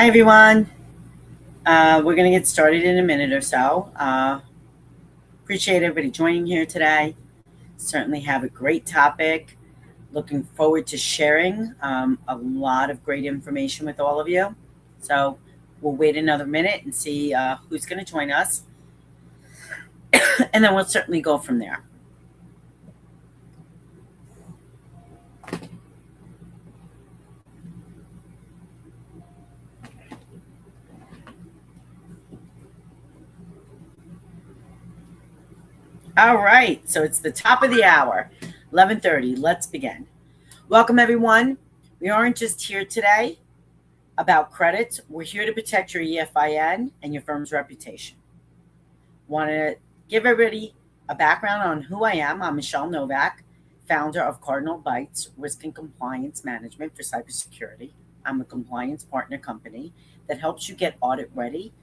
Hi, everyone. We're going to get started in a minute or so. Appreciate everybody joining here today. Certainly have a great topic. Looking forward to sharing a lot of great information with all of you. So we'll wait another minute and see who's going to join us. And then we'll certainly go from there. All right, so it's the top of the hour, 11:30. Let's begin. Welcome, everyone. We aren't just here today about credits. We're here to protect your EFIN and your firm's reputation. Want to give everybody a background on who I am. I'm Michelle Novak, founder of Cardinal Bytes Risk and Compliance Management for Cybersecurity. I'm a compliance partner company that helps you get audit ready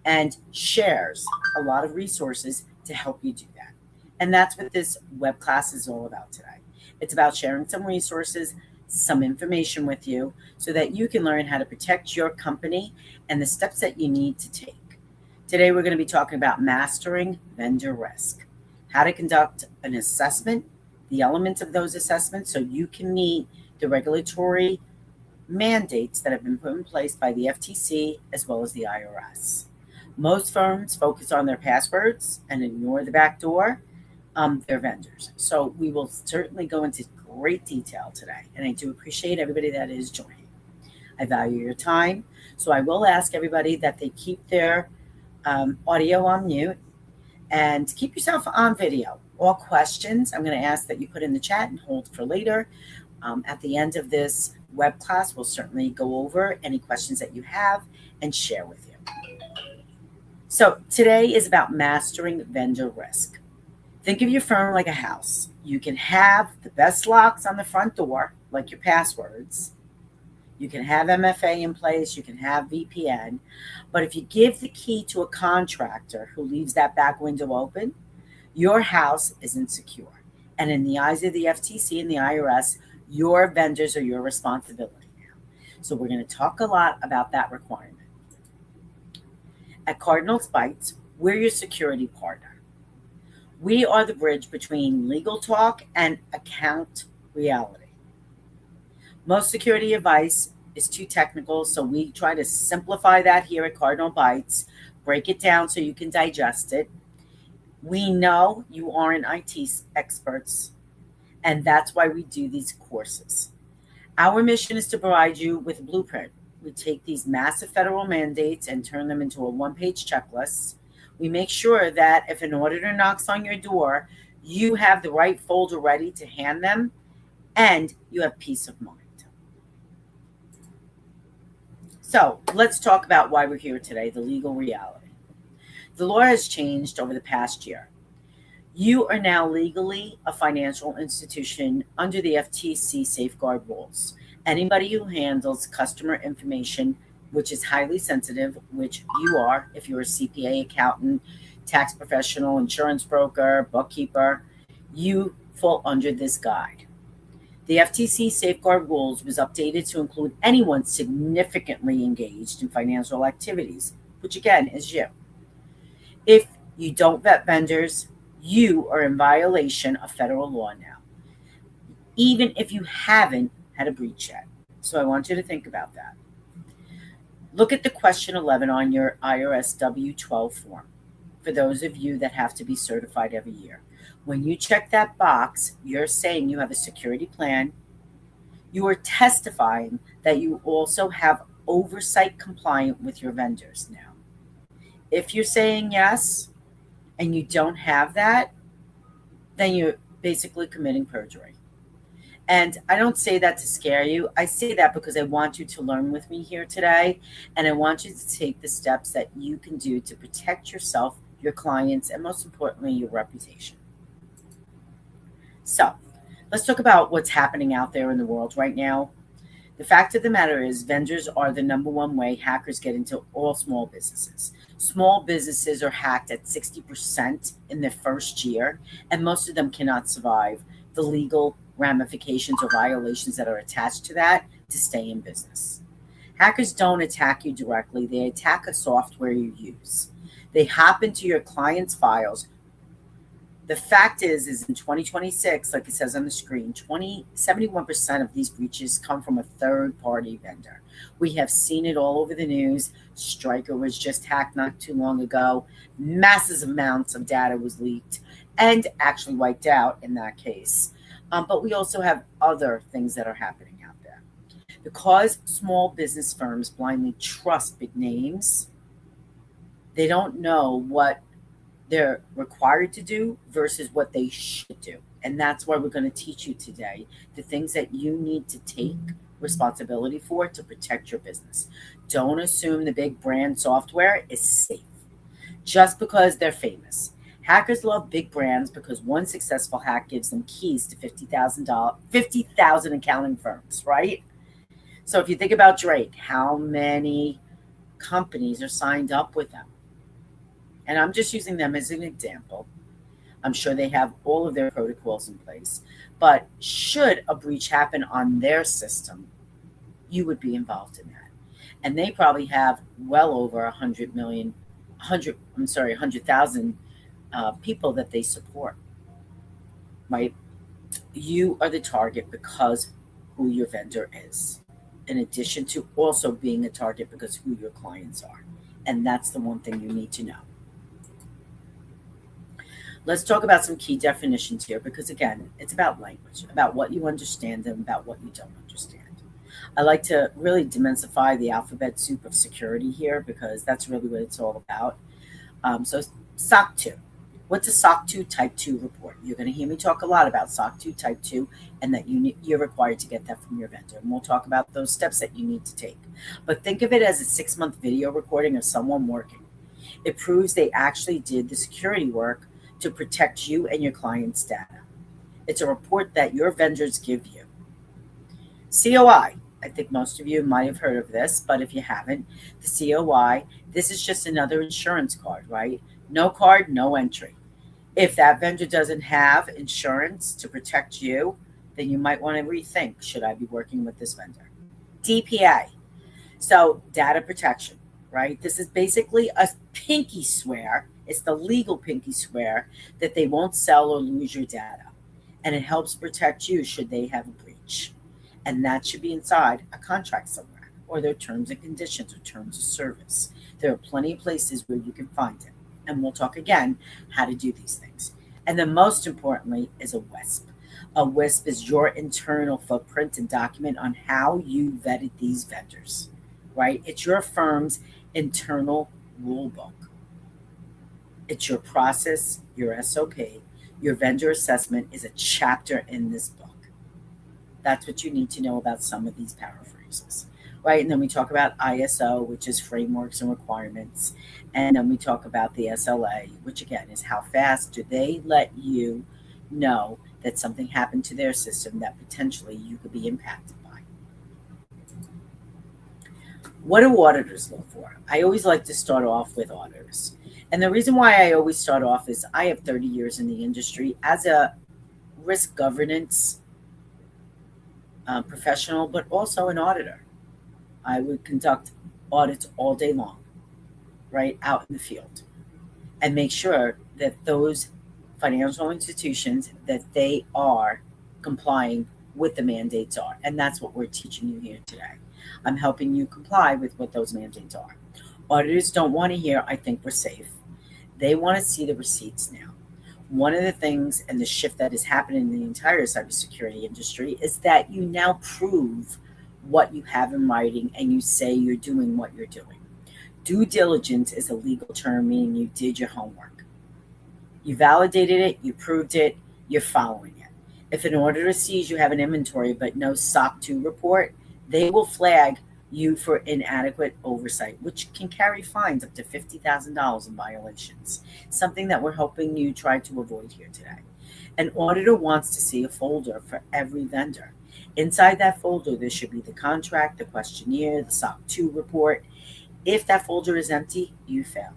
and shares a lot of resources to help you do that. And that's what this web class is all about today. It's about sharing some resources, some information with you so that you can learn how to protect your company and the steps that you need to take. Today, we're going to be talking about mastering vendor risk, how to conduct an assessment, the elements of those assessments so you can meet the regulatory mandates that have been put in place by the FTC as well as the IRS. Most firms focus on their passwords and ignore the back door, their vendors. So we will certainly go into great detail today, and I do appreciate everybody that is joining. I value your time, so I will ask everybody that they keep their audio on mute and keep yourself on video. All questions I'm going to ask that you put in the chat and hold for later. At the end of this web class, we'll certainly go over any questions that you have and share with you. So today is about mastering vendor risk. Think of your firm like a house. You can have the best locks on the front door, like your passwords. You can have MFA in place. You can have VPN. But if you give the key to a contractor who leaves that back window open, your house isn't secure. And in the eyes of the FTC and the IRS, your vendors are your responsibility now. So we're going to talk a lot about that requirement. At Cardinal Bytes, we're your security partner. We are the bridge between legal talk and account reality. Most security advice is too technical, so we try to simplify that here at Cardinal Bytes, break it down so you can digest it. We know you aren't IT experts, and that's why we do these courses. Our mission is to provide you with a blueprint. We take these massive federal mandates and turn them into a one-page checklist. We make sure that if an auditor knocks on your door, you have the right folder ready to hand them, and you have peace of mind. So let's talk about why we're here today, the legal reality. The law has changed over the past year. You are now legally a financial institution under the FTC safeguard rules. Anybody who handles customer information, which is highly sensitive, which you are, if you're a CPA, accountant, tax professional, insurance broker, bookkeeper, you fall under this guide. The FTC safeguard rules was updated to include anyone significantly engaged in financial activities, which again is you. If you don't vet vendors, you are in violation of federal law now, even if you haven't had a breach yet. So I want you to think about that. Look at the question 11 on your IRS W-12 form for those of you that have to be certified every year. When you check that box, you're saying you have a security plan. You are testifying that you also have oversight compliant with your vendors now. If you're saying yes and you don't have that, then you're basically committing perjury. And I don't say that to scare you. I say that because I want you to learn with me here today. And I want you to take the steps that you can do to protect yourself, your clients, and most importantly, your reputation. So let's talk about what's happening out there in the world right now. The fact of the matter is vendors are the number one way hackers get into all small businesses. Small businesses are hacked at 60% in their first year, and most of them cannot survive the legal ramifications or violations that are attached to that to stay in business. Hackers don't attack you directly. They attack a software you use. They hop into your client's files. The fact is in 2026, like it says on the screen, 71% of these breaches come from a third-party vendor. We have seen it all over the news. Stryker was just hacked not too long ago. Massive amounts of data was leaked and actually wiped out in that case. But we also have other things that are happening out there. Because small business firms blindly trust big names, they don't know what they're required to do versus what they should do. And that's why we're going to teach you today the things that you need to take responsibility for to protect your business. Don't assume the big brand software is safe just because they're famous. Hackers love big brands because one successful hack gives them keys to 50,000 accounting firms, right? So if you think about Drake, how many companies are signed up with them? And I'm just using them as an example. I'm sure they have all of their protocols in place. But should a breach happen on their system, you would be involved in that. And they probably have well over 100,000 people that they support, right? You are the target because who your vendor is, in addition to also being a target because who your clients are. And that's the one thing you need to know. Let's talk about some key definitions here because, again, it's about language, about what you understand and about what you don't understand. I like to really demystify the alphabet soup of security here because that's really what it's all about. So SOC 2. What's a SOC 2 Type 2 report? You're going to hear me talk a lot about SOC 2 Type 2 and that you're required to get that from your vendor. And we'll talk about those steps that you need to take. But think of it as a 6-month video recording of someone working. It proves they actually did the security work to protect you and your client's data. It's a report that your vendors give you. COI. I think most of you might have heard of this, but if you haven't, the COI, this is just another insurance card, right? No card, no entry. If that vendor doesn't have insurance to protect you, then you might want to rethink, should I be working with this vendor? DPA. So data protection, right? This is basically a pinky swear. It's the legal pinky swear that they won't sell or lose your data. And it helps protect you should they have a breach. And that should be inside a contract somewhere, or their terms and conditions or terms of service. There are plenty of places where you can find it. And we'll talk again how to do these things. And then most importantly is a WISP. A WISP is your internal footprint and document on how you vetted these vendors, right? It's your firm's internal rule book. It's your process, your SOP, your vendor assessment is a chapter in this book. That's what you need to know about some of these paraphrases, right? And then we talk about ISO, which is frameworks and requirements. And then we talk about the SLA, which again is how fast do they let you know that something happened to their system that potentially you could be impacted by. What do auditors look for? I always like to start off with auditors. And the reason why I always start off is I have 30 years in the industry as a risk governance professional, but also an auditor. I would conduct audits all day long, right, out in the field, and make sure that those financial institutions, that they are complying with the mandates are. And that's what we're teaching you here today. I'm helping you comply with what those mandates are. Auditors don't want to hear, I think we're safe. They want to see the receipts now. One of the things and the shift that is happening in the entire cybersecurity industry is that you now prove what you have in writing and you say you're doing what you're doing. Due diligence is a legal term meaning you did your homework. You validated it, you proved it, you're following it. If an auditor sees you have an inventory but no SOC 2 report, they will flag you for inadequate oversight, which can carry fines up to $50,000 in violations, something that we're helping you try to avoid here today. An auditor wants to see a folder for every vendor. Inside that folder, there should be the contract, the questionnaire, the SOC 2 report. If that folder is empty, you failed.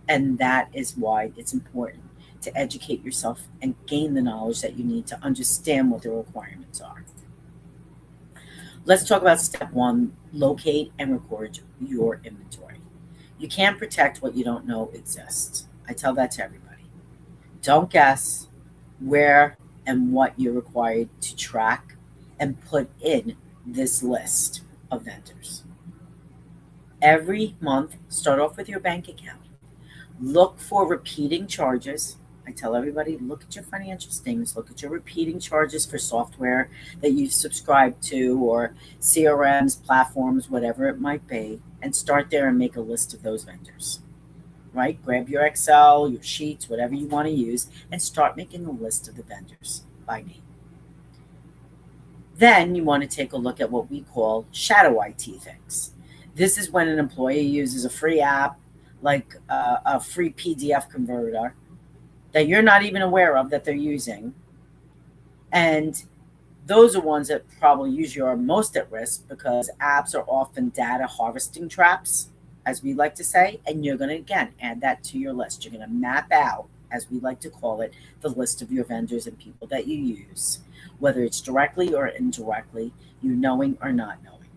And that is why it's important to educate yourself and gain the knowledge that you need to understand what the requirements are. Let's talk about step one, locate and record your inventory. You can't protect what you don't know exists. I tell that to everybody. Don't guess where and what you're required to track and put in this list of vendors. Every month, start off with your bank account. Look for repeating charges. I tell everybody, look at your financial statements, look at your repeating charges for software that you've subscribed to or CRMs, platforms, whatever it might be, and start there and make a list of those vendors, right? Grab your Excel, your sheets, whatever you want to use, and start making a list of the vendors by name. Then you want to take a look at what we call shadow IT things. This is when an employee uses a free app, like a free PDF converter that you're not even aware of that they're using. And those are ones that probably usually are most at risk because apps are often data harvesting traps, as we like to say. And you're going to, again, add that to your list. You're going to map out, as we like to call it, the list of your vendors and people that you use, whether it's directly or indirectly, you knowing or not knowing.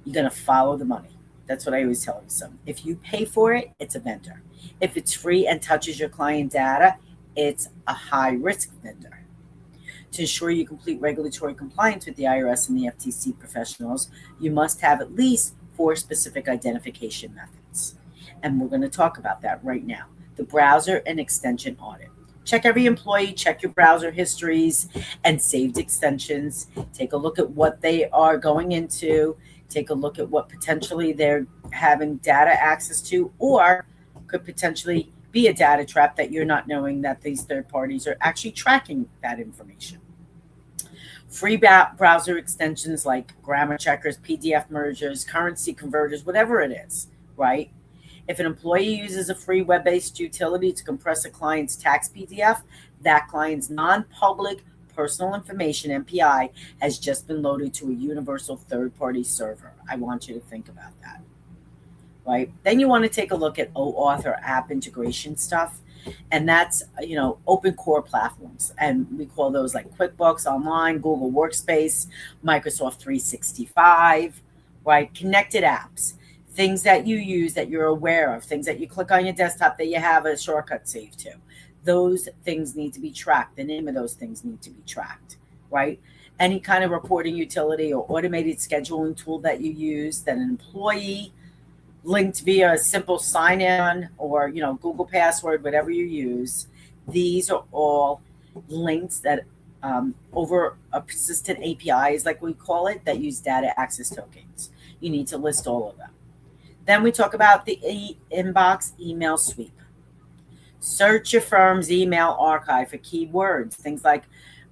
You're going to follow the money. That's what I always tell them. If you pay for it, it's a vendor. If it's free and touches your client data, it's a high-risk vendor. To ensure you complete regulatory compliance with the IRS and the FTC professionals, you must have at least 4 specific identification methods. And we're going to talk about that right now. The browser and extension audit. Check every employee, check your browser histories and saved extensions. Take a look at what they are going into. Take a look at what potentially they're having data access to or could potentially be a data trap that you're not knowing that these third parties are actually tracking that information. Free browser extensions like grammar checkers, PDF mergers, currency converters, whatever it is, right? If an employee uses a free web-based utility to compress a client's tax PDF, that client's non-public personal information, MPI, has just been loaded to a universal third-party server. I want you to think about that, right? Then you want to take a look at OAuth or app integration stuff, and that's, open core platforms, and we call those like QuickBooks Online, Google Workspace, Microsoft 365, right? Connected apps, things that you use that you're aware of, things that you click on your desktop that you have a shortcut saved to. Those things need to be tracked. The name of those things need to be tracked, right? Any kind of reporting utility or automated scheduling tool that you use that an employee linked via a simple sign-in or, Google password, whatever you use. These are all links that over a persistent APIs, like we call it, that use data access tokens. You need to list all of them. Then we talk about the inbox email sweep. Search your firm's email archive for keywords, things like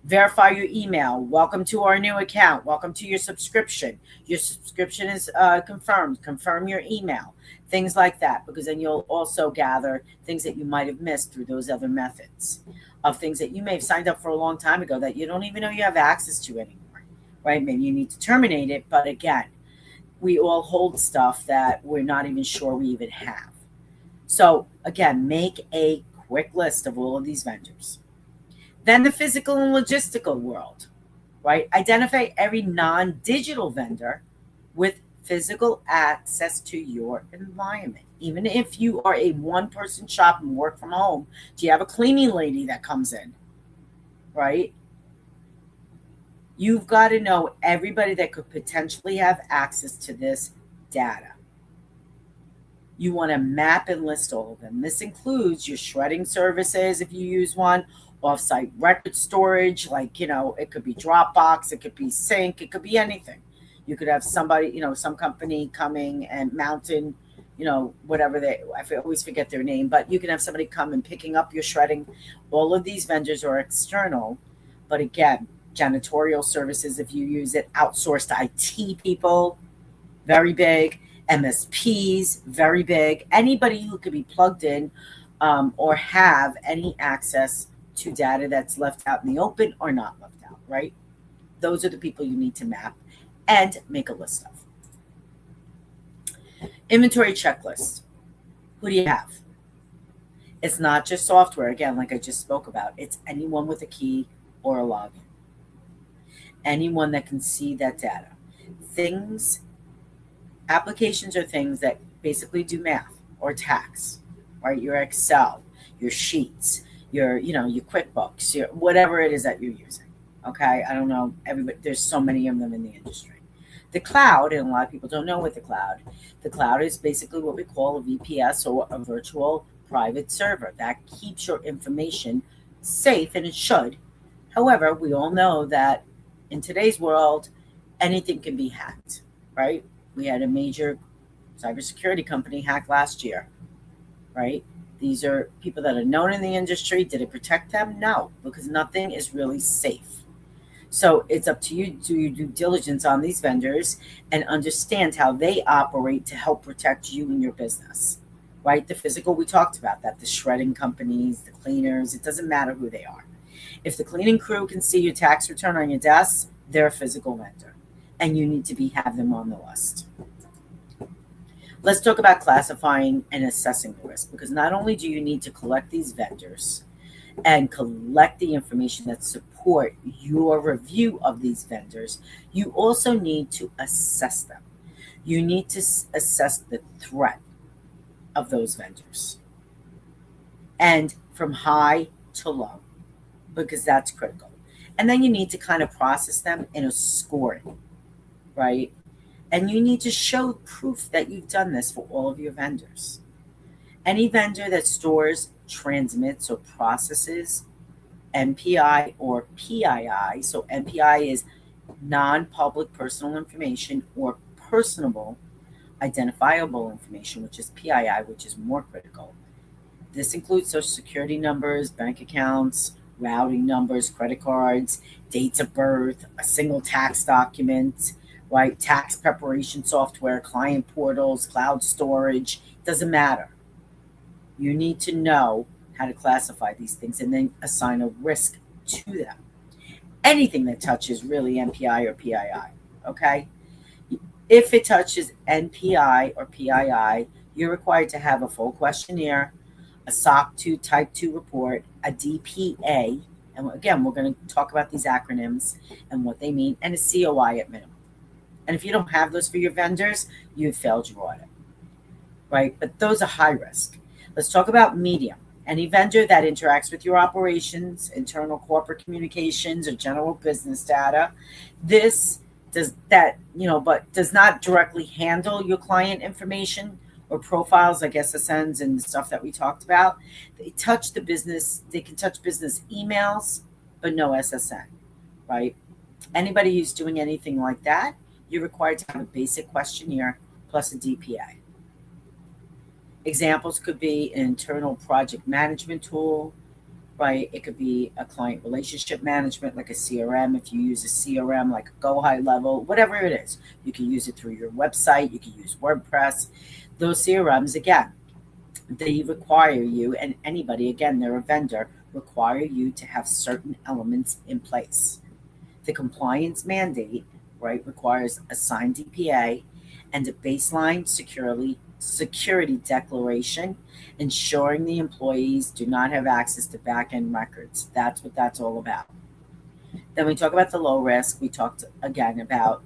verify your email, welcome to our new account, welcome to your subscription is confirmed, confirm your email, things like that, because then you'll also gather things that you might have missed through those other methods of things that you may have signed up for a long time ago that you don't even know you have access to anymore, right? Maybe you need to terminate it, but again, we all hold stuff that we're not even sure we even have. So again, make a quick list of all of these vendors. Then the physical and logistical world, right? Identify every non-digital vendor with physical access to your environment. Even if you are a one-person shop and work from home, do you have a cleaning lady that comes in, right? You've got to know everybody that could potentially have access to this data. You want to map and list all of them. This includes your shredding services, if you use one, offsite record storage, like, it could be Dropbox, it could be Sync, it could be anything. You could have somebody, some company coming and mounting, whatever I always forget their name, but you can have somebody come and picking up your shredding. All of these vendors are external, but again, janitorial services, if you use it, outsourced IT people, very big. MSPs, very big. Anybody who could be plugged in or have any access to data that's left out in the open or not left out, right? Those are the people you need to map and make a list of. Inventory checklist. Who do you have? It's not just software, again, like I just spoke about. It's anyone with a key or a login. anyone that can see that data. Applications are things that basically do math or tax, right? Your Excel, your sheets, your QuickBooks, your whatever it is that you're using. Okay, I don't know. Everybody, there's so many of them in the industry. The cloud, and a lot of people don't know what the cloud is basically what we call a VPS, or a virtual private server that keeps your information safe, and it should. However, we all know that in today's world, anything can be hacked, right? We had a major cybersecurity company hack last year, right? These are people that are known in the industry. Did it protect them? No, because nothing is really safe. So it's up to you to do your due diligence on these vendors and understand how they operate to help protect you and your business, right? The physical, we talked about that, the shredding companies, the cleaners, it doesn't matter who they are. If the cleaning crew can see your tax return on your desk, they're a physical vendor, and you need to have them on the list. Let's talk about classifying and assessing the risk, because not only do you need to collect these vendors and collect the information that support your review of these vendors, you also need to assess them. You need to assess the threat of those vendors, and from high to low, because that's critical. And then you need to kind of process them in a scoring, right? And you need to show proof that you've done this for all of your vendors. Any vendor that stores, transmits, or processes NPI or PII, so NPI is non-public personal information, or personable identifiable information, which is PII, which is more critical. This includes social security numbers, bank accounts, routing numbers, credit cards, dates of birth, a single tax document, right? Tax preparation software, client portals, cloud storage, doesn't matter. You need to know how to classify these things and then assign a risk to them. Anything that touches really NPI or PII, okay? If it touches NPI or PII, you're required to have a full questionnaire, a SOC 2 Type 2 report, a DPA, and again, we're going to talk about these acronyms and what they mean, and a COI at minimum. And if you don't have those for your vendors, you've failed your audit, right? But those are high risk. Let's talk about medium. Any vendor that interacts with your operations, internal corporate communications, or general business data, but does not directly handle your client information or profiles like SSNs and the stuff that we talked about. They can touch business emails, but no SSN, right? Anybody who's doing anything like that, you're required to have a basic questionnaire plus a DPA. Examples could be an internal project management tool, right? It could be a client relationship management, like a CRM. If you use a CRM, like a Go High Level, whatever it is, you can use it through your website. You can use WordPress. Those CRMs, again, they require you, and anybody, again, they're a vendor, require you to have certain elements in place. The compliance mandate, right, requires a signed DPA and a baseline security declaration, ensuring the employees do not have access to back-end records. That's what that's all about. Then we talk about the low risk. We talked again about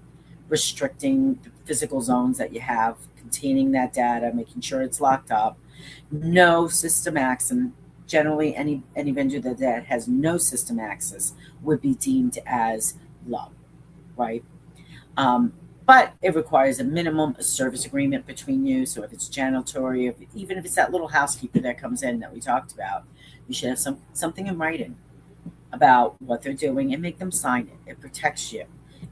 restricting the physical zones that you have, containing that data, making sure it's locked up. No system access. Generally, any vendor that has no system access would be deemed as low, right? But it requires a minimum service agreement between you. So if it's janitorial, even if it's that little housekeeper that comes in that we talked about, you should have something in writing about what they're doing and make them sign it. It protects you.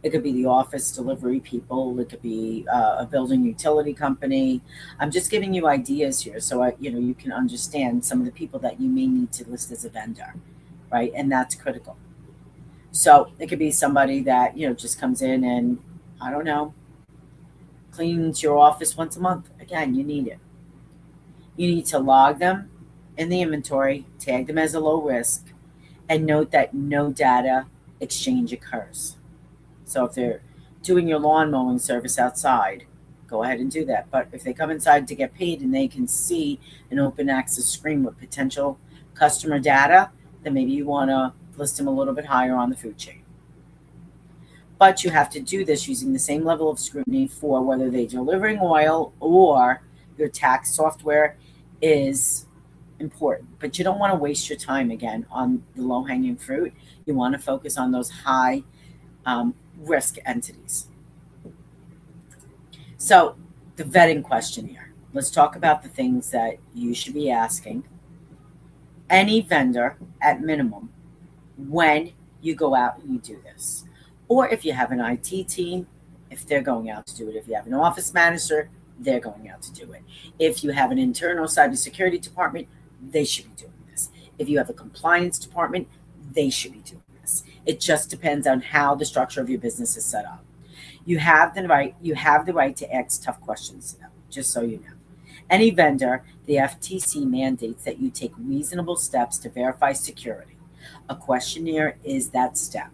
It could be the office delivery people. It could be a building utility company. I'm just giving you ideas here so you can understand some of the people that you may need to list as a vendor, right? And that's critical. So it could be somebody that just comes in and, I don't know, cleans your office once a month. Again, you need it. You need to log them in the inventory, tag them as a low risk, and note that no data exchange occurs. So if they're doing your lawn mowing service outside, go ahead and do that. But if they come inside to get paid and they can see an open access screen with potential customer data, then maybe you want to list them a little bit higher on the food chain. But you have to do this using the same level of scrutiny for whether they're delivering oil or your tax software is important. But you don't want to waste your time again on the low-hanging fruit. You want to focus on those high risk entities. So the vetting questionnaire. Let's talk about the things that you should be asking any vendor at minimum when you go out and you do this. Or if you have an IT team, if they're going out to do it. If you have an office manager, they're going out to do it. If you have an internal cybersecurity department, they should be doing this. If you have a compliance department, they should be doing this. It just depends on how the structure of your business is set up. You have the right to ask tough questions to them, just so you know. Any vendor, the FTC mandates that you take reasonable steps to verify security. A questionnaire is that step.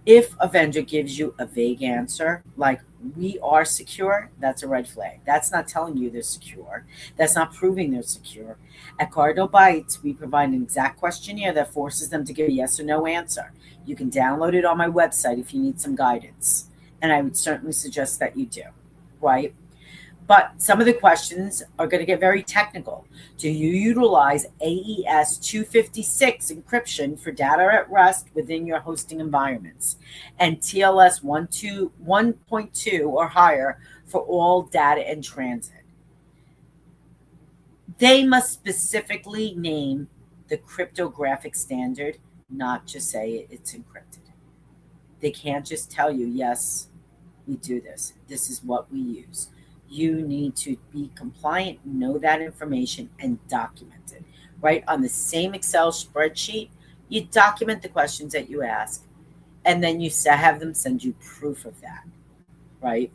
If a vendor gives you a vague answer, like we are secure, that's a red flag. That's not telling you they're secure. That's not proving they're secure. At Cardinal Bytes, we provide an exact questionnaire that forces them to give a yes or no answer. You can download it on my website if you need some guidance. And I would certainly suggest that you do, right? But some of the questions are going to get very technical. Do you utilize AES 256 encryption for data at rest within your hosting environments and TLS 1.2 or higher for all data in transit? They must specifically name the cryptographic standard, not just say it's encrypted. They can't just tell you, yes, we do this. This is what we use. You need to be compliant, know that information, and document it. Right? On the same Excel spreadsheet, you document the questions that you ask, and then you have them send you proof of that. Right?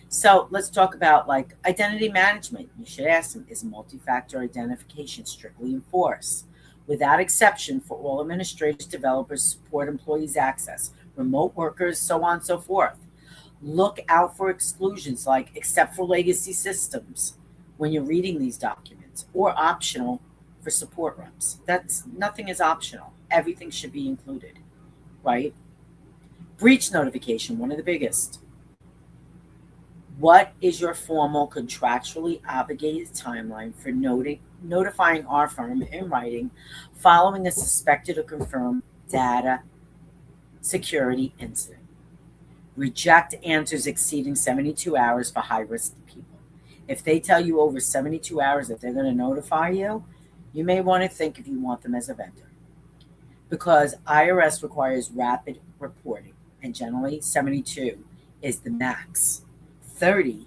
So let's talk about like identity management. You should ask them, is multi-factor identification strictly enforced? Without exception for all administrators, developers, support employees access, remote workers, so on and so forth. Look out for exclusions like except for legacy systems when you're reading these documents, or optional for support reps. Nothing is optional. Everything should be included, right? Breach notification, one of the biggest. What is your formal contractually obligated timeline for notifying our firm in writing following a suspected or confirmed data security incident? Reject answers exceeding 72 hours for high-risk people. If they tell you over 72 hours that they're going to notify you, you may want to think if you want them as a vendor. Because IRS requires rapid reporting, and generally 72 is the max. 30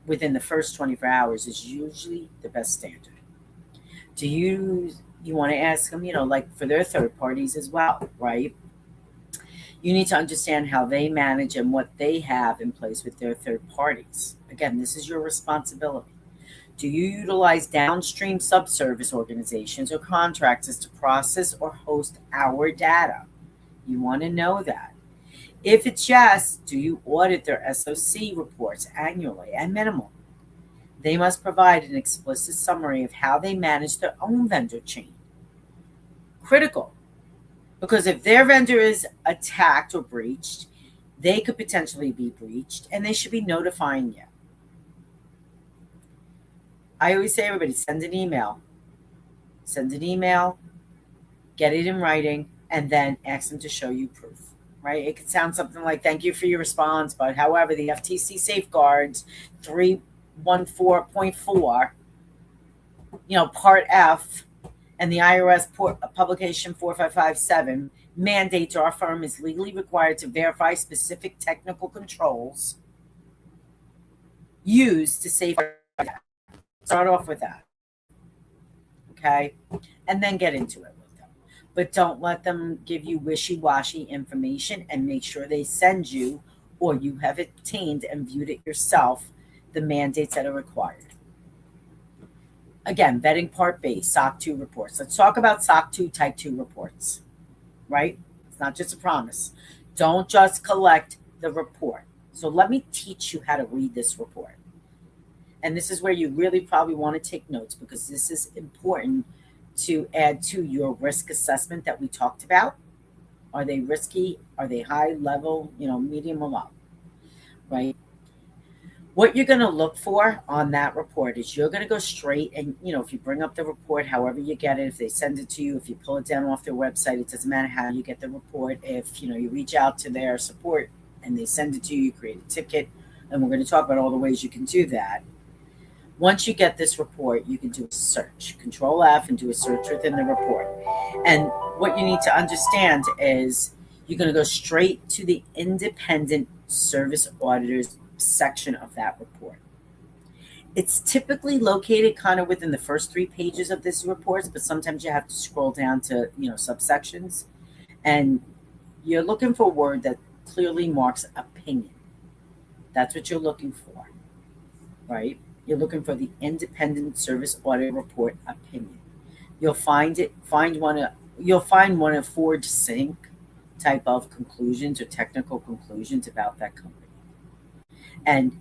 within the first 24 hours is usually the best standard. Do you want to ask them, like for their third parties as well, right? You need to understand how they manage and what they have in place with their third parties. Again, this is your responsibility. Do you utilize downstream subservice organizations or contractors to process or host our data? You want to know that. If it's yes, do you audit their SOC reports annually at minimum? They must provide an explicit summary of how they manage their own vendor chain. Critical. Because if their vendor is attacked or breached, they could potentially be breached, and they should be notifying you. I always say, everybody, send an email. Send an email, get it in writing, and then ask them to show you proof, right? It could sound something like, thank you for your response, but however, the FTC safeguards 314.4, Part F, and the IRS publication 4557 mandates our firm is legally required to verify specific technical controls used to safeguard data. Start off with that, okay? And then get into it with them. But don't let them give you wishy-washy information, and make sure they send you, or you have obtained and viewed it yourself, the mandates that are required. Again, vetting Part B, SOC 2 reports. Let's talk about SOC 2 Type 2 reports, right? It's not just a promise. Don't just collect the report. So let me teach you how to read this report. And this is where you really probably want to take notes, because this is important to add to your risk assessment that we talked about, Are they risky? Are they high level, medium or low, right? What you're going to look for on that report is you're going to go straight and, if you bring up the report, however you get it, if they send it to you, if you pull it down off their website, it doesn't matter how you get the report. If, you reach out to their support and they send it to you, you create a ticket, and we're going to talk about all the ways you can do that. Once you get this report, you can do a search, Control F, and do a search within the report. And what you need to understand is you're going to go straight to the independent service auditors section of that report. It's typically located kind of within the first 3 pages of this report, but sometimes you have to scroll down to, subsections. And you're looking for a word that clearly marks opinion. That's what you're looking for, right? You're looking for the independent service audit report opinion. You'll find one of 4 distinct type of conclusions or technical conclusions about that company. And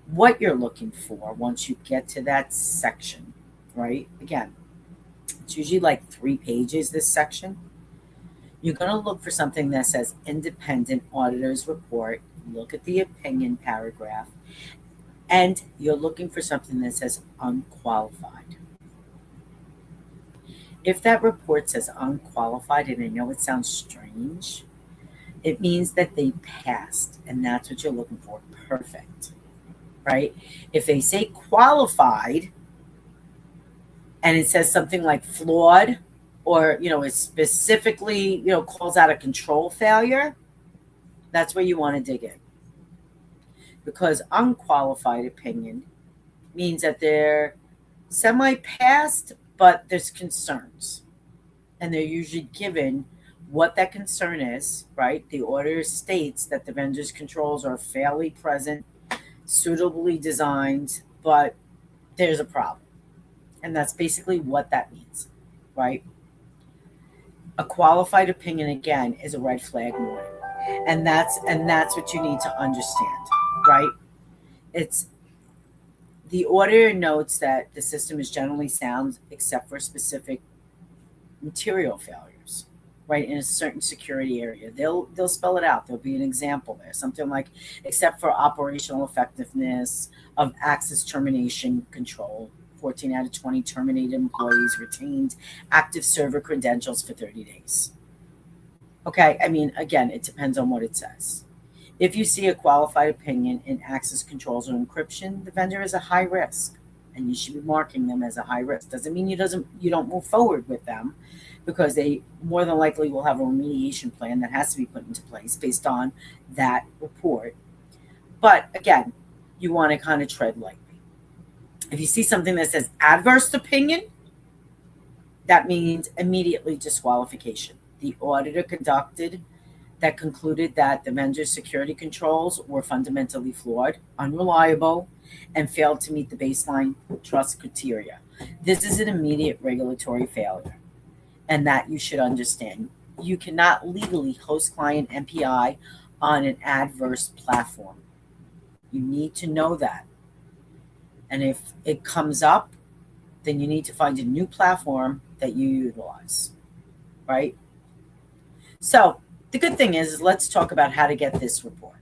what you're looking for once you get to that section, right? Again, it's usually like 3 pages, this section. You're going to look for something that says independent auditor's report. Look at the opinion paragraph. And you're looking for something that says unqualified. If that report says unqualified, and I know it sounds strange, it means that they passed, and that's what you're looking for. Perfect, right? If they say qualified and it says something like flawed, or, it specifically, calls out a control failure, that's where you want to dig in. Because unqualified opinion means that they're semi-passed, but there's concerns. And they're usually given what that concern is, right? The auditor states that the vendor's controls are fairly present, suitably designed, but there's a problem. And that's basically what that means, right? A qualified opinion, again, is a red flag warning. And that's what you need to understand, right? It's the auditor notes that the system is generally sound except for specific material failures, right, in a certain security area. They'll spell it out. There'll be an example there, something like, except for operational effectiveness of access termination control, 14 out of 20 terminated employees retained active server credentials for 30 days. Okay, I mean, again, it depends on what it says. If you see a qualified opinion in access controls or encryption, the vendor is a high risk, and you should be marking them as a high risk. Doesn't mean you don't move forward with them, because they more than likely will have a remediation plan that has to be put into place based on that report. But again, you want to kind of tread lightly. If you see something that says adverse opinion, that means immediately disqualification. The auditor conducted that concluded that the vendor's security controls were fundamentally flawed, unreliable, and failed to meet the baseline trust criteria. This is an immediate regulatory failure, and that you should understand. You cannot legally host client MPI on an adverse platform. You need to know that. And if it comes up, then you need to find a new platform that you utilize, right? So the good thing is let's talk about how to get this report.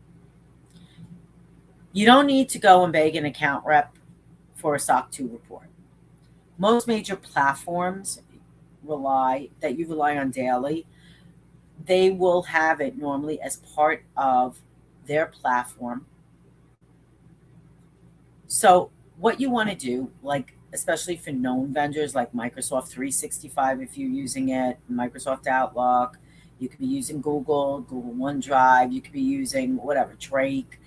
You don't need to go and beg an account rep for a SOC 2 report. Most major platforms that you rely on daily, they will have it normally as part of their platform. So what you want to do, like especially for known vendors like Microsoft 365, if you're using it, Microsoft Outlook, you could be using Google OneDrive, you could be using whatever, Drake,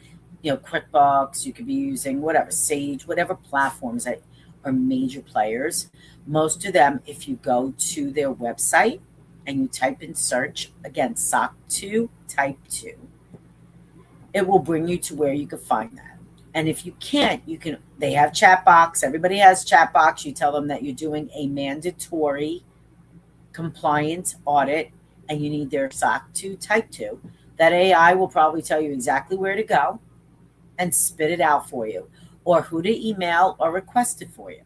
QuickBooks, you could be using whatever, Sage, whatever platforms that are major players. Most of them, if you go to their website and you type in search, again, SOC 2, type 2, it will bring you to where you can find that. And if you can't, they have chat box. Everybody has chat box. You tell them that you're doing a mandatory compliance audit and you need their SOC 2 type 2. That AI will probably tell you exactly where to go and spit it out for you, or who to email or request it for you.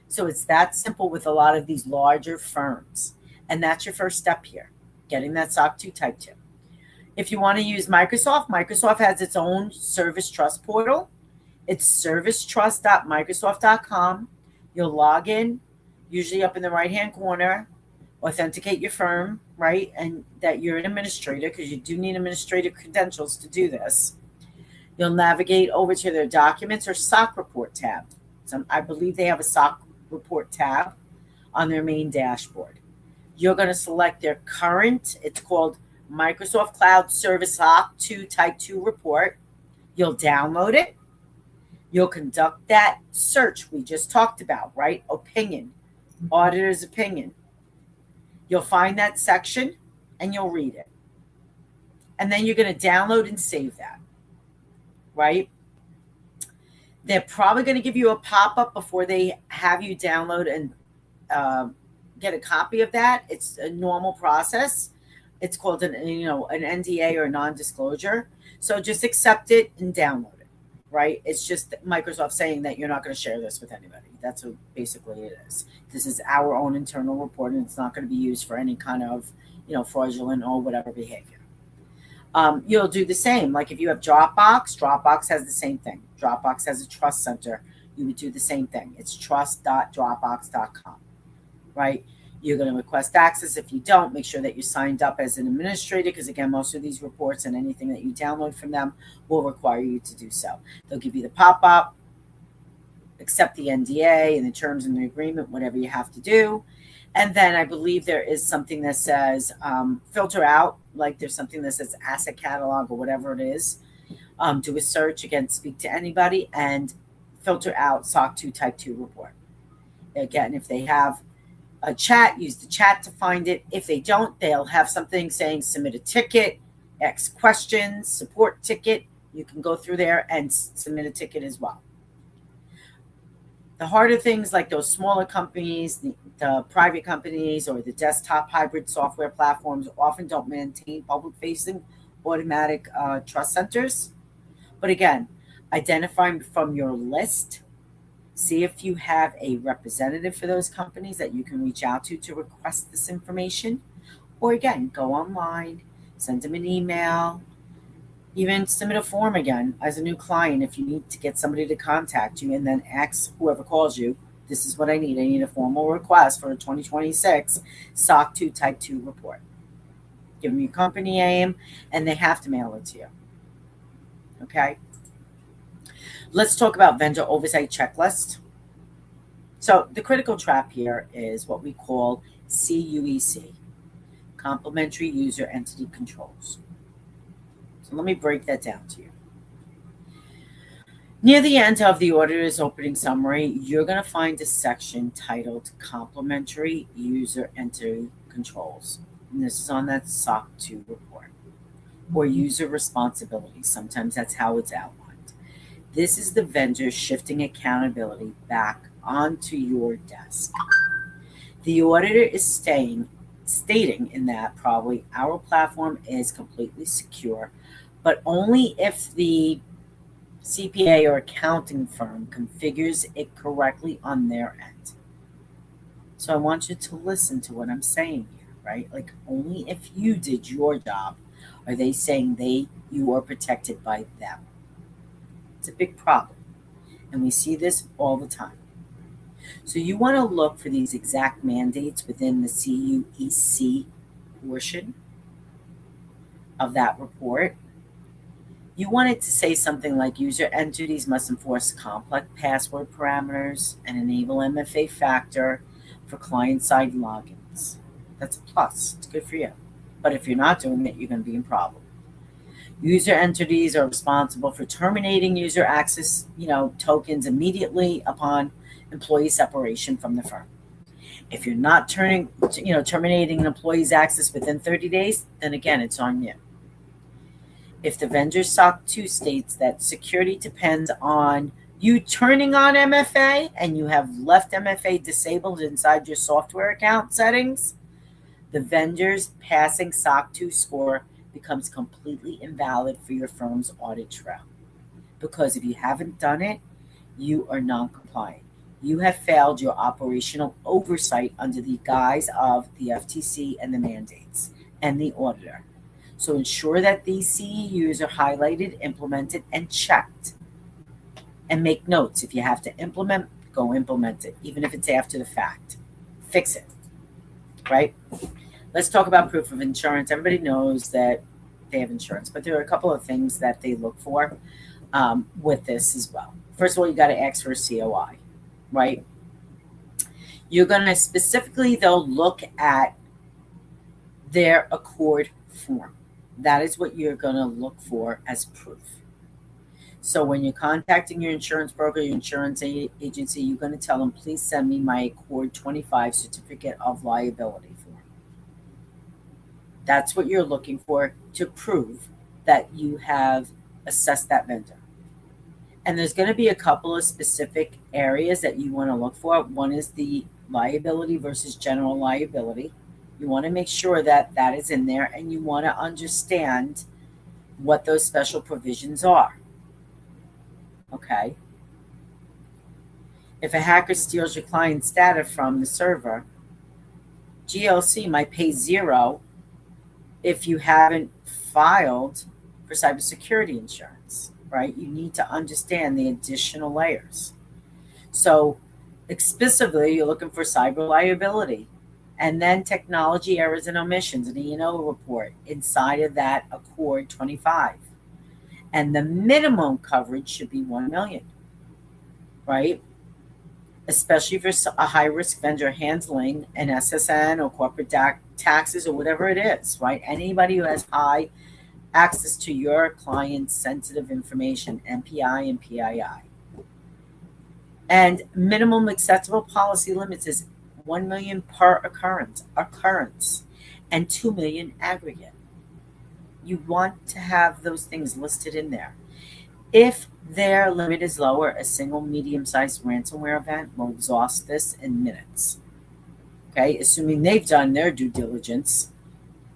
So it's that simple with a lot of these larger firms. And that's your first step here, getting that SOC 2 type 2. If you want to use Microsoft, Microsoft has its own Service Trust portal. It's servicetrust.microsoft.com. You'll log in, usually up in the right-hand corner, authenticate your firm, right? And that you're an administrator, because you do need administrative credentials to do this. You'll navigate over to their documents or SOC report tab. So I believe they have a SOC report tab on their main dashboard. You're going to select their current, it's called Microsoft Cloud Service SOC 2 Type 2 report. You'll download it. You'll conduct that search we just talked about, right? Opinion, auditor's opinion. You'll find that section and you'll read it. And then you're going to download and save that, right? They're probably going to give you a pop-up before they have you download and get a copy of that. It's a normal process. It's called an NDA or non-disclosure. So just accept it and download it, right? It's just Microsoft saying that you're not going to share this with anybody. That's what basically it is. This is our own internal report, and it's not going to be used for any kind of, fraudulent or whatever behavior. You'll do the same. Like if you have Dropbox has the same thing. Dropbox has a trust center. You would do the same thing. It's trust.dropbox.com, right? You're going to request access. If you don't, make sure that you're signed up as an administrator, because again, most of these reports and anything that you download from them will require you to do so. They'll give you the pop-up, accept the NDA and the terms and the agreement, whatever you have to do. And then I believe there is something that says filter out, like there's something that says asset catalog or whatever it is. Do a search, again, speak to anybody, and filter out SOC 2 Type 2 report. Again, if they have a chat, use the chat to find it. If they don't, they'll have something saying submit a ticket, X questions, support ticket. You can go through there and submit a ticket as well. The harder things, like those smaller companies, the private companies, or the desktop hybrid software platforms, often don't maintain public-facing automatic trust centers. But again, identify from your list. See if you have a representative for those companies that you can reach out to request this information. Or again, go online, send them an email, even submit a form again as a new client if you need to get somebody to contact you, and then ask whoever calls you, this is what I need. I need a formal request for a 2026 SOC 2 Type 2 report. Give them your company name, and they have to mail it to you. Okay? Let's talk about vendor oversight checklist. So the critical trap here is what we call CUEC, complementary user entity controls. So let me break that down to you. Near the end of the auditor's opening summary, you're going to find a section titled complementary user entity controls. And this is on that SOC 2 report, or user responsibility. Sometimes that's how it's outlined. This is the vendor shifting accountability back onto your desk. The auditor is stating in that probably our platform is completely secure, but only if the CPA or accounting firm configures it correctly on their end. So I want you to listen to what I'm saying here, right? Like only if you did your job are they saying you are protected by them. It's a big problem, and we see this all the time. So you want to look for these exact mandates within the CUEC portion of that report. You want it to say something like user entities must enforce complex password parameters and enable MFA factor for client-side logins. That's a plus. It's good for you. But if you're not doing it, you're going to be in problem. User entities are responsible for terminating user access, tokens immediately upon employee separation from the firm. If you're not terminating an employee's access within 30 days, then again, it's on you. If the vendor SOC 2 states that security depends on you turning on MFA and you have left MFA disabled inside your software account settings, the vendor's passing SOC 2 score becomes completely invalid for your firm's audit trail. Because if you haven't done it, you are non-compliant. You have failed your operational oversight under the guise of the FTC and the mandates and the auditor. So ensure that these CEUs are highlighted, implemented, and checked. And make notes. If you have to implement, go implement it, even if it's after the fact. Fix it, right? Let's talk about proof of insurance. Everybody knows that they have insurance, but there are a couple of things that they look for with this as well. First of all, you got to ask for a COI, right? You're going to specifically, they'll look at their accord form. That is what you're going to look for as proof. So when you're contacting your insurance broker, your insurance agency, you're going to tell them, please send me my Accord 25 certificate of liability form. That's what you're looking for to prove that you have assessed that vendor. And there's going to be a couple of specific areas that you want to look for. One is the liability versus general liability. You want to make sure that that is in there, and you want to understand what those special provisions are. Okay. If a hacker steals your client's data from the server, GLC might pay $0 if you haven't filed for cybersecurity insurance, right? You need to understand the additional layers. So explicitly, you're looking for cyber liability, and then technology errors and omissions, an E&O report inside of that Accord 25. And the minimum coverage should be $1 million, right? Especially for a high-risk vendor handling an SSN or corporate taxes or whatever it is, right? Anybody who has high access to your client's sensitive information, MPI and PII. And minimum acceptable policy limits is $1 million per occurrence, and $2 million aggregate. You want to have those things listed in there. If their limit is lower, a single medium-sized ransomware event will exhaust this in minutes. Okay, assuming they've done their due diligence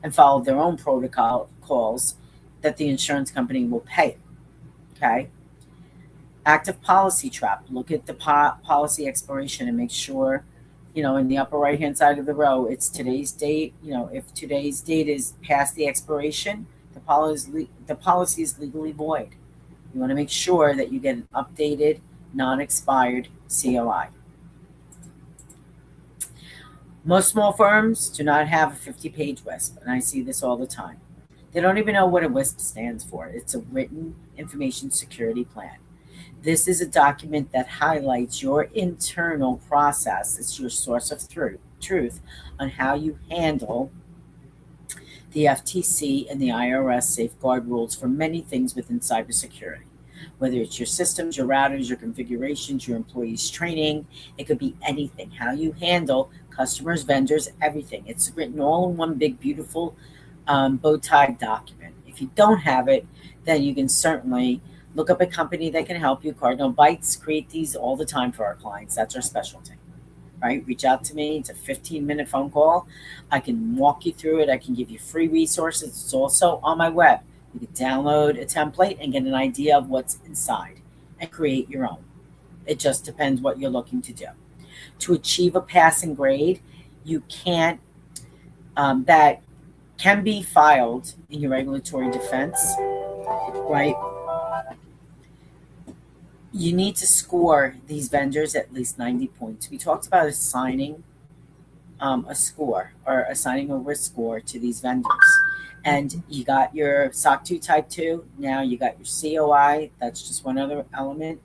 and followed their own protocols that the insurance company will pay it. Okay. Active policy trap. Look at the policy expiration and make sure, in the upper right-hand side of the row, it's today's date. If today's date is past the expiration, the policy is legally void. You want to make sure that you get an updated, non-expired COI. Most small firms do not have a 50-page WISP, and I see this all the time. They don't even know what a WISP stands for. It's a written information security plan. This is a document that highlights your internal process. It's your source of truth on how you handle the FTC and the IRS safeguard rules for many things within cybersecurity. Whether it's your systems, your routers, your configurations, your employees' training, it could be anything. How you handle customers, vendors, everything. It's written all in one big, beautiful bow tie document. If you don't have it, then you can certainly look up a company that can help you. Cardinal Bytes create these all the time for our clients. That's our specialty, right? Reach out to me. It's a 15-minute phone call. I can walk you through it. I can give you free resources. It's also on my web. You can download a template and get an idea of what's inside and create your own. It just depends what you're looking to do. To achieve a passing grade, you can't, that can be filed in your regulatory defense, right? You need to score these vendors at least 90 points. We talked about assigning a score or assigning a risk score to these vendors. And you got your SOC 2 Type 2. Now you got your COI. That's just one other element.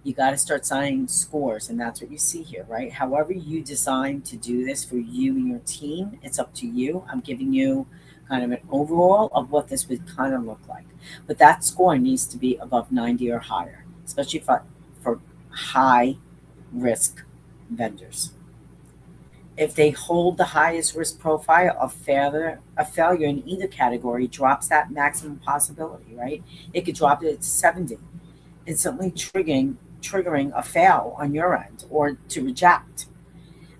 You got to start signing scores, and that's what you see here, right? However you decide to do this for you and your team, it's up to you. I'm giving you kind of an overall of what this would kind of look like. But that score needs to be above 90 or higher, especially for high-risk vendors. If they hold the highest risk profile, a failure in either category drops that maximum possibility, right? It could drop it to 70, instantly triggering a fail on your end or to reject.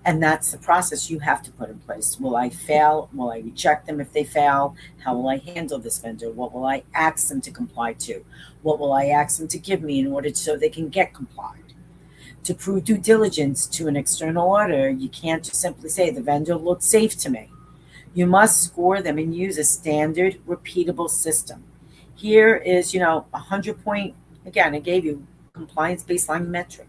And that's the process you have to put in place. Will I fail? Will I reject them if they fail? How will I handle this vendor? What will I ask them to comply to? What will I ask them to give me in order so they can get complied? To prove due diligence to an external auditor, you can't just simply say the vendor looks safe to me. You must score them and use a standard repeatable system. Here is, 100 point, again, I gave you compliance baseline metric.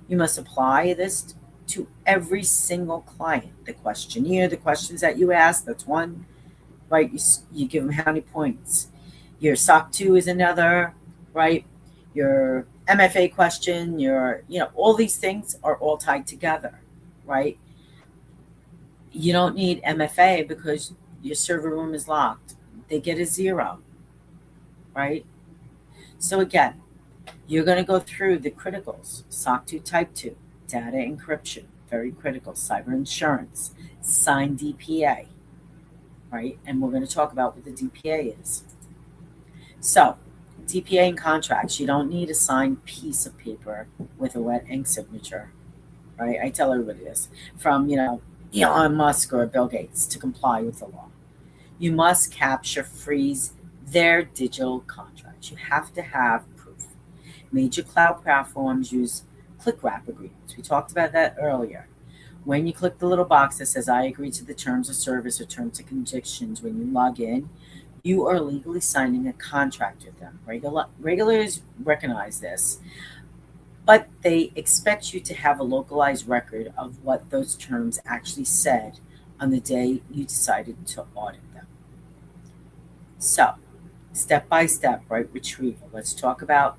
You must apply this to every single client. The questionnaire, the questions that you ask, that's one, right? You give them how many points. Your SOC 2 is another, right? Your MFA question, all these things are all tied together, right? You don't need MFA because your server room is locked. They get a 0, right? So again, you're going to go through the criticals: SOC 2 Type 2, data encryption, very critical, cyber insurance, signed DPA, right? And we're going to talk about what the DPA is. So, DPA and contracts, you don't need a signed piece of paper with a wet ink signature, right? I tell everybody this, from, Elon Musk or Bill Gates, to comply with the law. You must capture, freeze their digital contracts. You have to have proof. Major cloud platforms use click wrap agreements. We talked about that earlier. When you click the little box that says, I agree to the terms of service or terms and conditions, when you log in, you are legally signing a contract with them. Regulators recognize this, but they expect you to have a localized record of what those terms actually said on the day you decided to audit them. So, step by step, right? Retrieval. Let's talk about,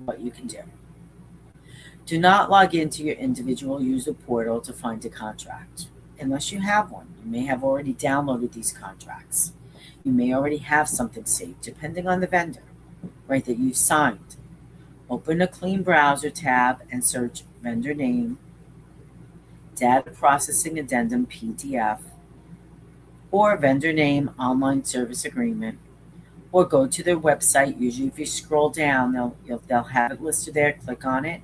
what you can do. Do not log into your individual user portal to find a contract, unless you have one. You may have already downloaded these contracts. You may already have something saved, depending on the vendor, right, that you've signed. Open a clean browser tab and search vendor name, data processing addendum PDF, or vendor name online service agreement, or go to their website. Usually if you scroll down, they'll have it listed there. Click on it.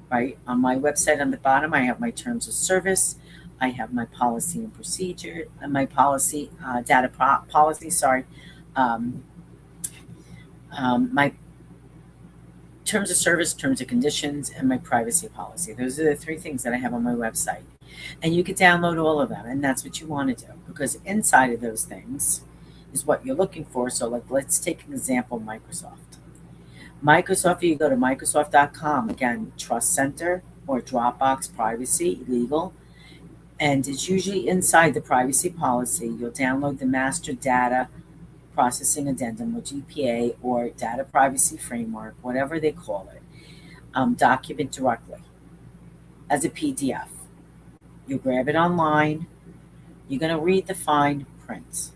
Right on my website on the bottom, I have my terms of service, I have my policy and procedure, and my policy policy. My terms of service, terms and conditions, and my privacy policy. Those are the 3 things that I have on my website, and you can download all of them, and that's what you want to do, because inside of those things is what you're looking for. So, let's take an example: Microsoft, you go to Microsoft.com, again, Trust Center or Dropbox Privacy, legal, and it's usually inside the privacy policy. You'll download the Master Data Processing Addendum, or DPA, or Data Privacy Framework, whatever they call it, document directly as a PDF. You grab it online. You're going to read the fine print.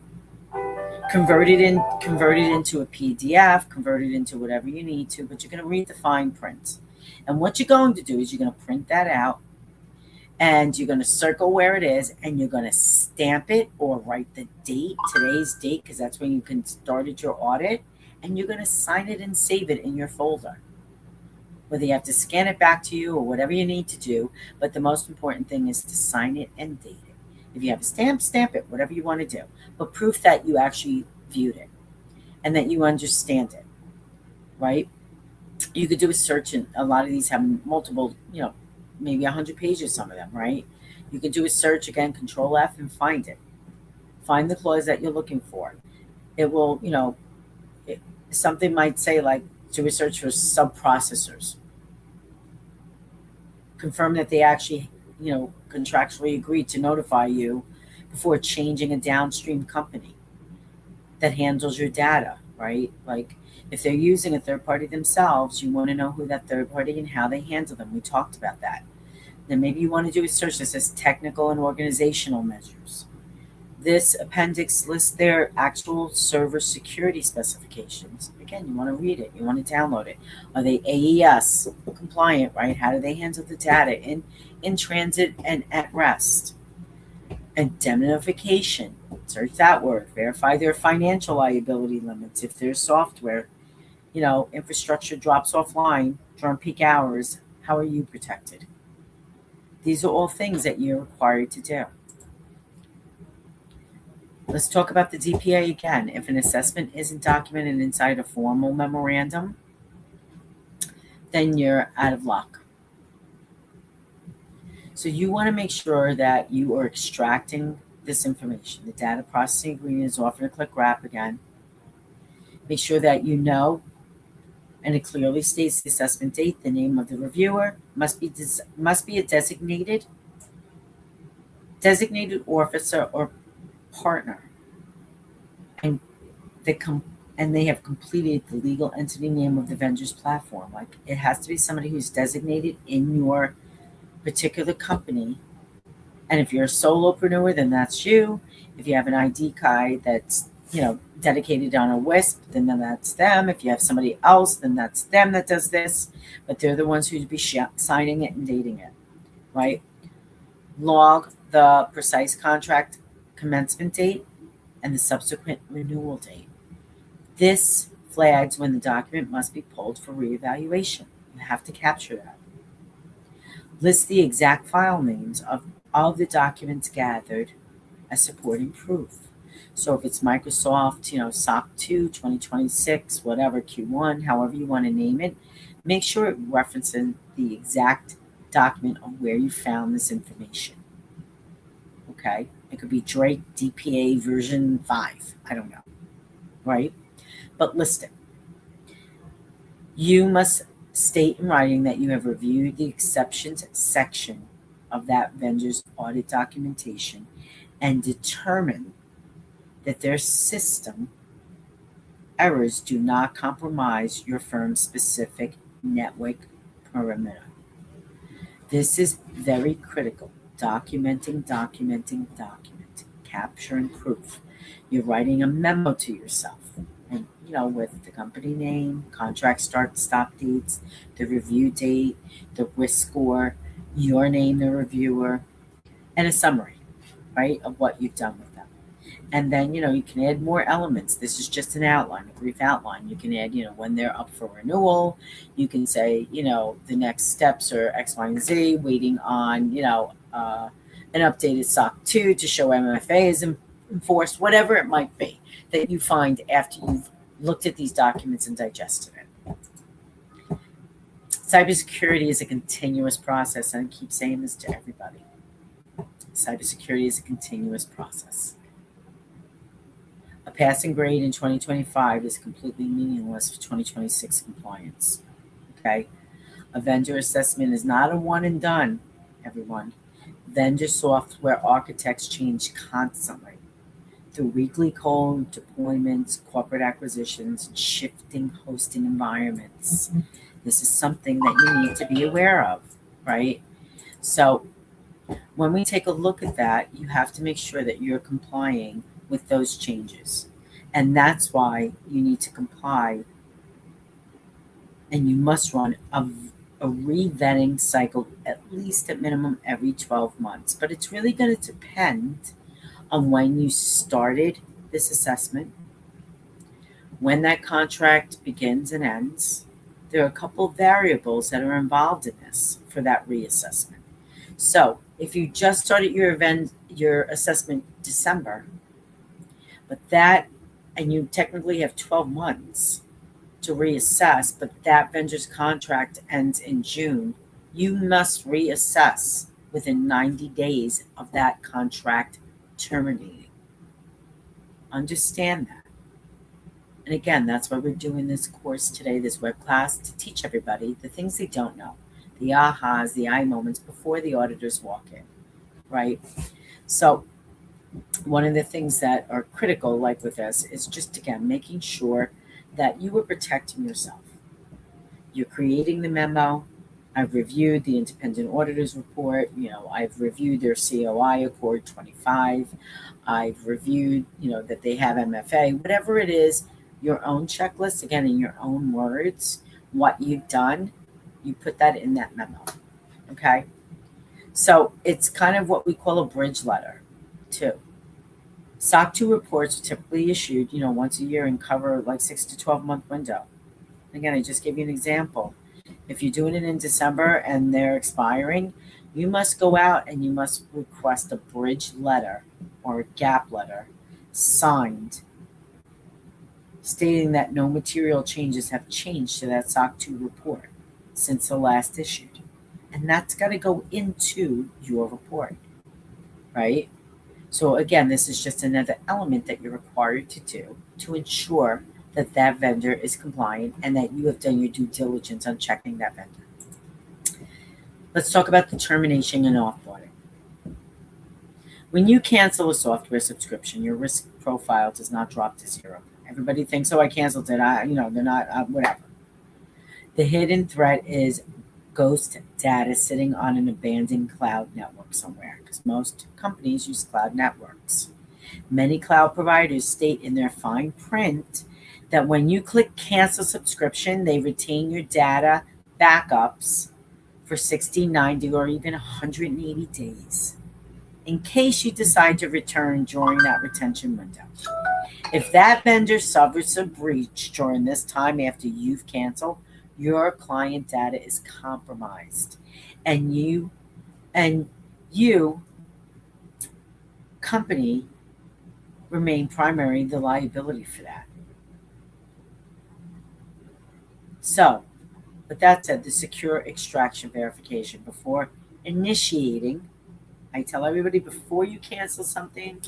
Convert it into a PDF, convert it into whatever you need to, but you're going to read the fine print. And what you're going to do is you're going to print that out, and you're going to circle where it is, and you're going to stamp it or write the date, today's date, because that's when you can started your audit, and you're going to sign it and save it in your folder. Whether you have to scan it back to you or whatever you need to do, but the most important thing is to sign it and date it. If you have a stamp it, whatever you want to do. But proof that you actually viewed it and that you understand it, right? You could do a search, and a lot of these have multiple, maybe 100 pages, some of them, right? You can do a search, again, Control F, and find it. Find the clause that you're looking for. It will, something might say, like, do a search for sub-processors. Confirm that they actually, contractually agreed to notify you before changing a downstream company that handles your data, right? Like, if they're using a third party themselves, you want to know who that third party and how they handle them. We talked about that. Then maybe you want to do a search that says technical and organizational measures. This appendix lists their actual server security specifications. Again, you want to read it. You want to download it. Are they AES compliant, right? How do they handle the data in transit and at rest? Indemnification. Search that word. Verify their financial liability limits. If their software, infrastructure drops offline during peak hours, how are you protected? These are all things that you're required to do. Let's talk about the DPA again. If an assessment isn't documented inside a formal memorandum, then you're out of luck. So you want to make sure that you are extracting this information. The data processing agreement is often a click wrap again. Make sure that you know, and it clearly states the assessment date, the name of the reviewer, must be a designated officer or partner, and they have completed the legal entity name of the vendor's platform. Like, it has to be somebody who's designated in your particular company. And if you're a solopreneur, then that's you. If you have an ID card that's dedicated on a WISP, then that's them. If you have somebody else, then that's them that does this. But they're the ones who'd be signing it and dating it, right? Log the precise contract commencement date and the subsequent renewal date. This flags when the document must be pulled for reevaluation. You have to capture that. List the exact file names of all the documents gathered as supporting proof. So if it's Microsoft, SOC 2, 2026, whatever, Q1, however you want to name it, make sure it references the exact document on where you found this information. Okay? It could be Drake DPA version 5. I don't know. Right? But list it. You must state in writing that you have reviewed the exceptions section of that vendor's audit documentation and determine that their system errors do not compromise your firm's specific network perimeter. This is very critical. Documenting, capturing proof. You're writing a memo to yourself, and with the company name, contract stop dates, the review date, the WISP score, your name, the reviewer, and a summary, right, of what you've done with them. And then, you can add more elements. This is just an outline, a brief outline. You can add, when they're up for renewal. You can say, the next steps are X, Y, and Z, waiting on, an updated SOC 2 to show MFA is enforced, whatever it might be that you find after you've looked at these documents and digested it. Cybersecurity is a continuous process, and I keep saying this to everybody. Cybersecurity is a continuous process. A passing grade in 2025 is completely meaningless for 2026 compliance. Okay? A vendor assessment is not a one and done, everyone. Vendor software architects change constantly through weekly code deployments, corporate acquisitions, and shifting hosting environments. This is something that you need to be aware of, right? So when we take a look at that, you have to make sure that you're complying with those changes. And that's why you need to comply, and you must run a re-vetting cycle at least at minimum every 12 months. But it's really going to depend on when you started this assessment, when that contract begins and ends. There are a couple of variables that are involved in this for that reassessment. So if you just started your assessment December, and you technically have 12 months to reassess, but that vendor's contract ends in June, you must reassess within 90 days of that contract terminating. Understand that. And again, that's why we're doing this course today, this web class, to teach everybody the things they don't know, the ahas, the eye moments before the auditors walk in, right? So one of the things that are critical, like with this, is just, again, making sure that you are protecting yourself. You're creating the memo. I've reviewed the independent auditor's report. I've reviewed their COI Accord 25. I've reviewed, that they have MFA, whatever it is, your own checklist, again, in your own words, what you've done, you put that in that memo. Okay. So it's kind of what we call a bridge letter too. SOC 2 reports are typically issued, once a year and cover like 6 to 12 month window. Again, I just gave you an example. If you're doing it in December and they're expiring, you must go out and you must request a bridge letter or a gap letter signed stating that no material changes have changed to that SOC 2 report since the last issued. And that's got to go into your report, right? So again, this is just another element that you're required to do to ensure that that vendor is compliant and that you have done your due diligence on checking that vendor. Let's talk about the termination and offboarding. When you cancel a software subscription, your risk profile does not drop to zero. Everybody thinks, oh, I canceled it. They're not, whatever. The hidden threat is ghost data sitting on an abandoned cloud network somewhere, because most companies use cloud networks. Many cloud providers state in their fine print that when you click cancel subscription, they retain your data backups for 60, 90, or even 180 days in case you decide to return during that retention window. If that vendor suffers a breach during this time after you've canceled, your client data is compromised, and you company remain primary the liability for that. So, with that said, the secure extraction verification before initiating, I tell everybody before you cancel something,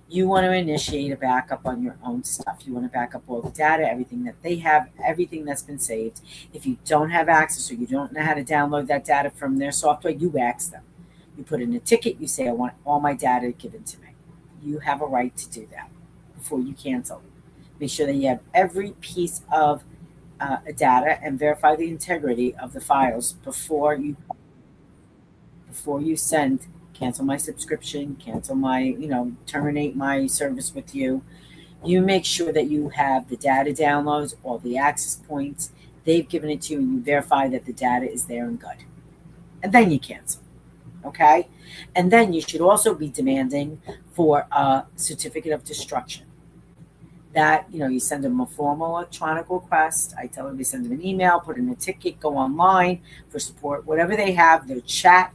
you want to initiate a backup on your own stuff. You want to back up all the data, everything that they have, everything that's been saved. If you don't have access or you don't know how to download that data from their software, you ask them. You put in a ticket, you say, I want all my data given to me. You have a right to do that before you cancel. Make sure that you have every piece of data and verify the integrity of the files before you send cancel my subscription, cancel my, terminate my service with you. You make sure that you have the data downloads, all the access points, they've given it to you, and you verify that the data is there and good. And then you cancel. Okay? And then you should also be demanding for a certificate of destruction. That, you send them a formal electronic request. I tell them to send them an email, put in a ticket, go online for support, whatever they have, their chat.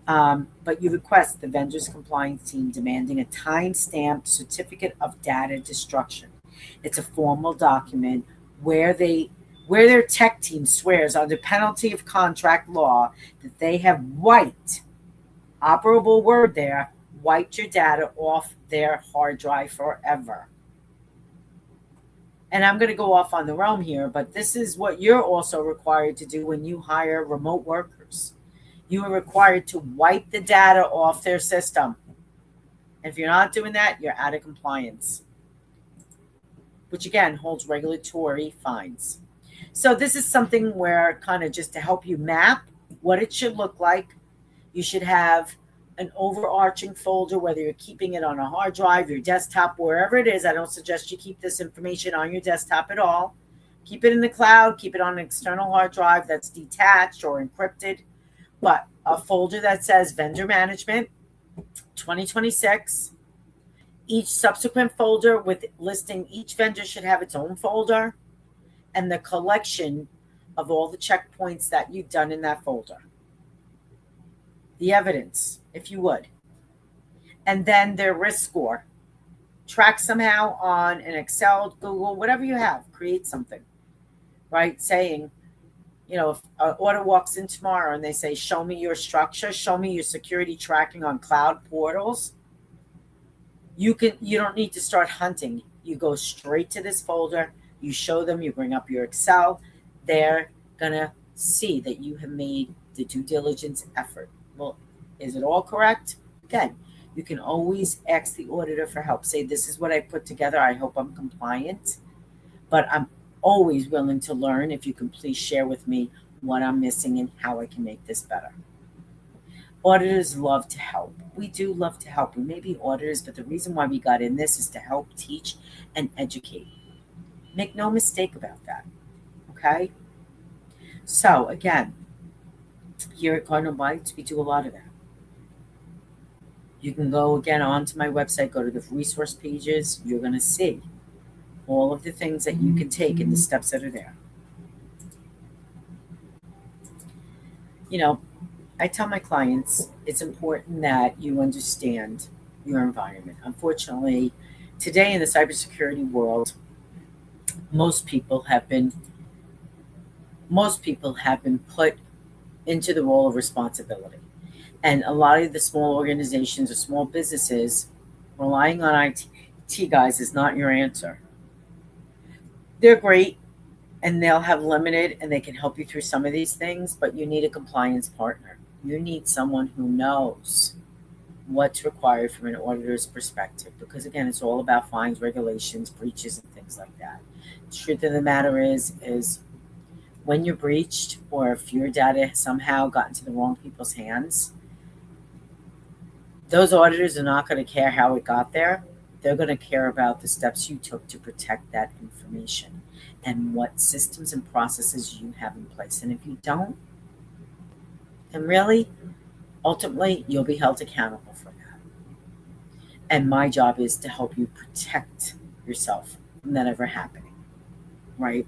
But you request the vendor's compliance team demanding a time-stamped certificate of data destruction. It's a formal document where their tech team swears under penalty of contract law that they have wiped, operable word there, wiped your data off their hard drive forever. And I'm going to go off on the realm here, but this is what you're also required to do when you hire remote workers. You are required to wipe the data off their system. If you're not doing that, you're out of compliance, which again holds regulatory fines. So this is something where kind of just to help you map what it should look like. You should have an overarching folder, whether you're keeping it on a hard drive, your desktop, wherever it is. I don't suggest you keep this information on your desktop at all. Keep it in the cloud, keep it on an external hard drive that's detached or encrypted. But a folder that says vendor management 2026. Each subsequent folder with listing each vendor should have its own folder, and the collection of all the checkpoints that you've done in that folder. The evidence, if you would. And then their risk score. Track somehow on an Excel, Google, whatever you have. Create something, right? Saying, if an order walks in tomorrow and they say, show me your structure, show me your security tracking on cloud portals, you don't need to start hunting. You go straight to this folder, you show them, you bring up your Excel, they're going to see that you have made the due diligence effort. Well, is it all correct? Again, you can always ask the auditor for help. Say, this is what I put together. I hope I'm compliant, but I'm always willing to learn. If you can please share with me what I'm missing and how I can make this better. Auditors love to help. We do love to help. We may be auditors, but the reason why we got in this is to help teach and educate. Make no mistake about that. Okay? So again, here at Cardinal Bites, we do a lot of that. You can go again onto my website, go to the resource pages. You're going to see all of the things that you can take and the steps that are there. I tell my clients it's important that you understand your environment. Unfortunately, today in the cybersecurity world, most people have been put into the role of responsibility. And a lot of the small organizations or small businesses Relying on IT guys is not your answer. They're great and they'll have limited and they can help you through some of these things, but you need a compliance partner. You need someone who knows what's required from an auditor's perspective, because again, it's all about fines, regulations, breaches, and things like that. The truth of the matter is when you're breached, or if your data somehow got into the wrong people's hands, those auditors are not going to care how it got there. They're going to care about the steps you took to protect that information and what systems and processes you have in place. And if you don't, then really, ultimately, you'll be held accountable for that. And my job is to help you protect yourself from that ever happening, right?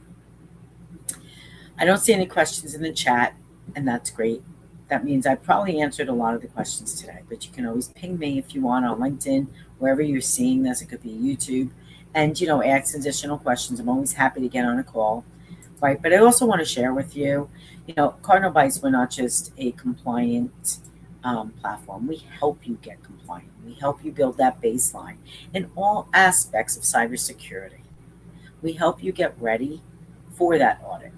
I don't see any questions in the chat, and that's great. That means I probably answered a lot of the questions today, but you can always ping me if you want on LinkedIn, wherever you're seeing this. It could be YouTube. And, ask additional questions. I'm always happy to get on a call, right? But I also want to share with you, Cardinal Bytes, we're not just a compliant platform. We help you get compliant. We help you build that baseline in all aspects of cybersecurity. We help you get ready for that audit.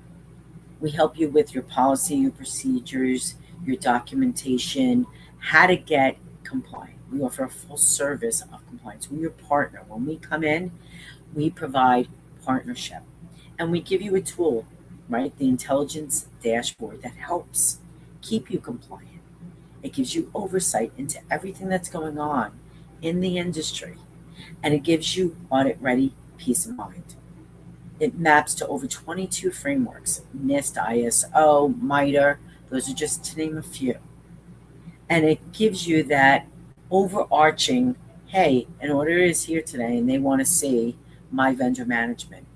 We help you with your policy, your procedures, your documentation, how to get compliant. We offer a full service of compliance. We're your partner. When we come in, we provide partnership. And we give you a tool, right? The intelligence dashboard that helps keep you compliant. It gives you oversight into everything that's going on in the industry. And it gives you audit-ready peace of mind. It maps to over 22 frameworks: NIST, ISO, MITRE. Those are just to name a few. And it gives you that overarching, hey, an auditor is here today and they want to see my vendor management.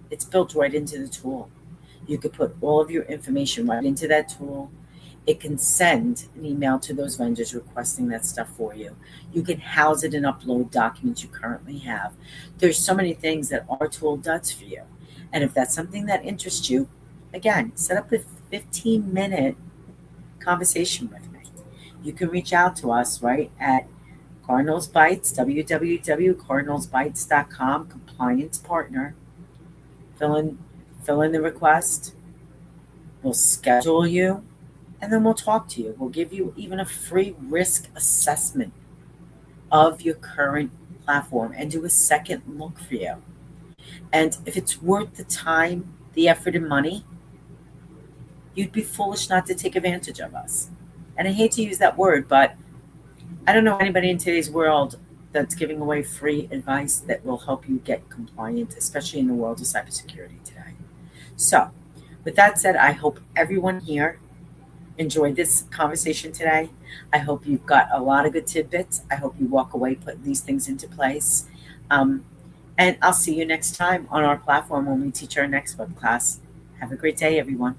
It's built right into the tool. You could put all of your information right into that tool. It can send an email to those vendors requesting that stuff for you. You can house it and upload documents you currently have. There's so many things that our tool does for you. And if that's something that interests you, again, set up a 15-minute conversation with me. You can reach out to us, right, at Cardinals Bytes, www.cardinalsbytes.com, compliance partner. Fill in the request. We'll schedule you. And then we'll talk to you. We'll give you even a free risk assessment of your current platform and do a second look for you. And if it's worth the time, the effort, and money, you'd be foolish not to take advantage of us. And I hate to use that word, but I don't know anybody in today's world that's giving away free advice that will help you get compliant, especially in the world of cybersecurity today. So, with that said, I hope everyone here enjoyed this conversation today. I hope you've got a lot of good tidbits. I hope you walk away putting these things into place. And I'll see you next time on our platform when we teach our next web class. Have a great day, everyone.